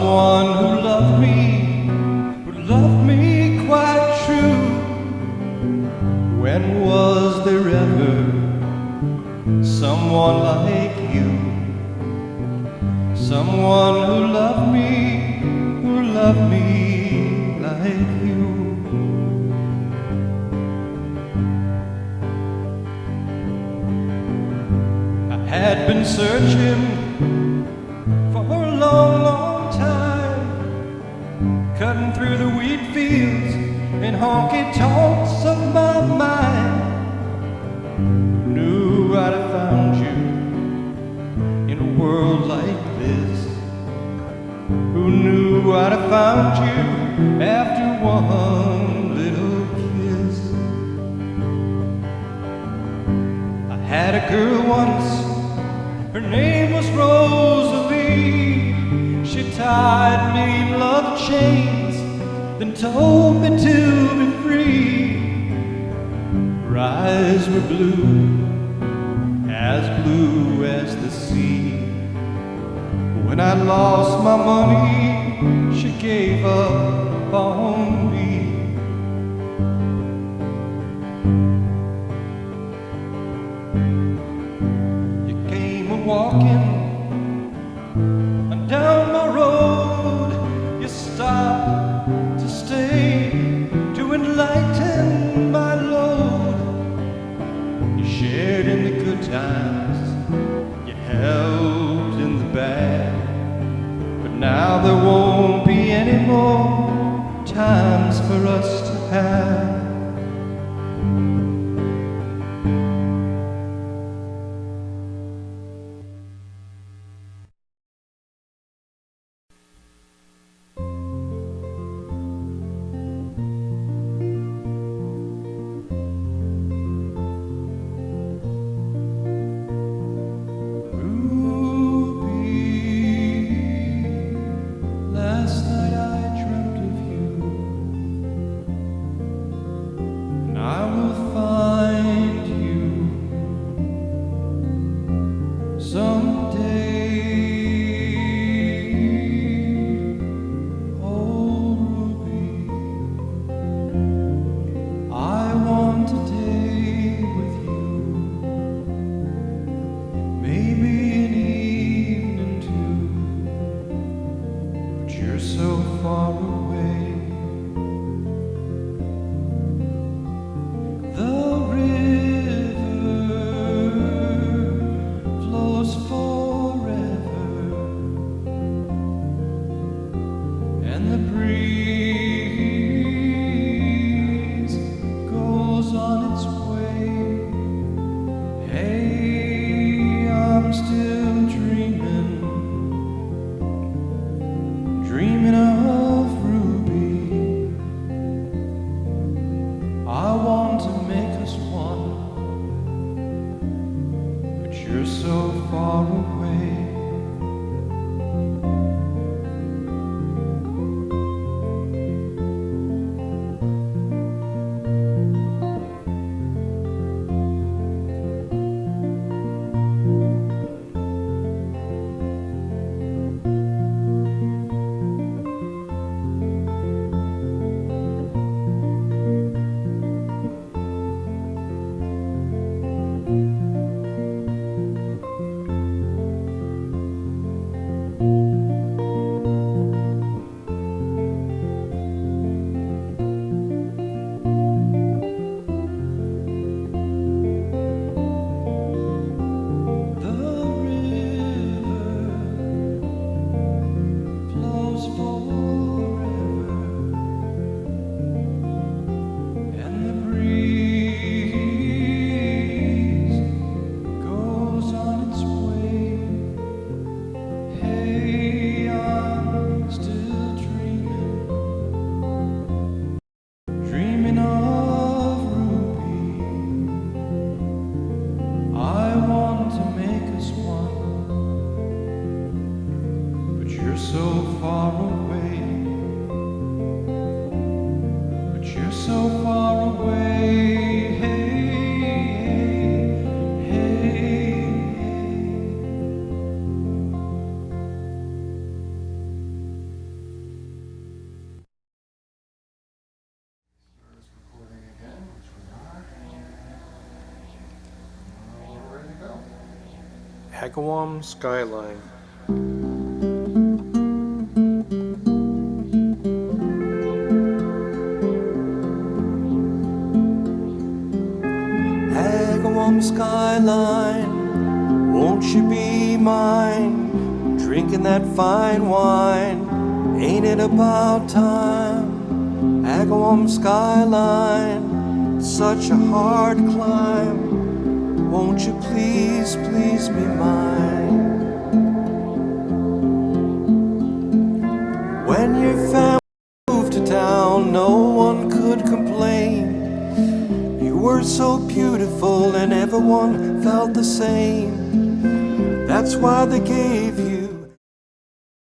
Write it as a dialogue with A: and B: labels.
A: someone who loved me quite true. When was there ever someone like you? Someone who loved me like you. I had been searching for a long, long time, cutting through the wheat fields and honky-tonks of my mind. Who knew I'd have found you in a world like this? Who knew I'd have found you after one little kiss? I had a girl once, her name was Rosalie. She tied me in love chains, then told me to be free. Her eyes were blue as the sea. When I lost my money, she gave up on me. You came a-walking down my road. You stopped to stay, to enlighten my load. You shared in the good times, you helped in the bad. But now there won't be any more times for us to have.
B: Agawam skyline.
A: Agawam skyline, won't you be mine? Drinking that fine wine, ain't it about time? Agawam skyline, such a hard climb. Won't you please, please be mine? When your family moved to town, no one could complain. You were so beautiful and everyone felt the same. That's why they gave you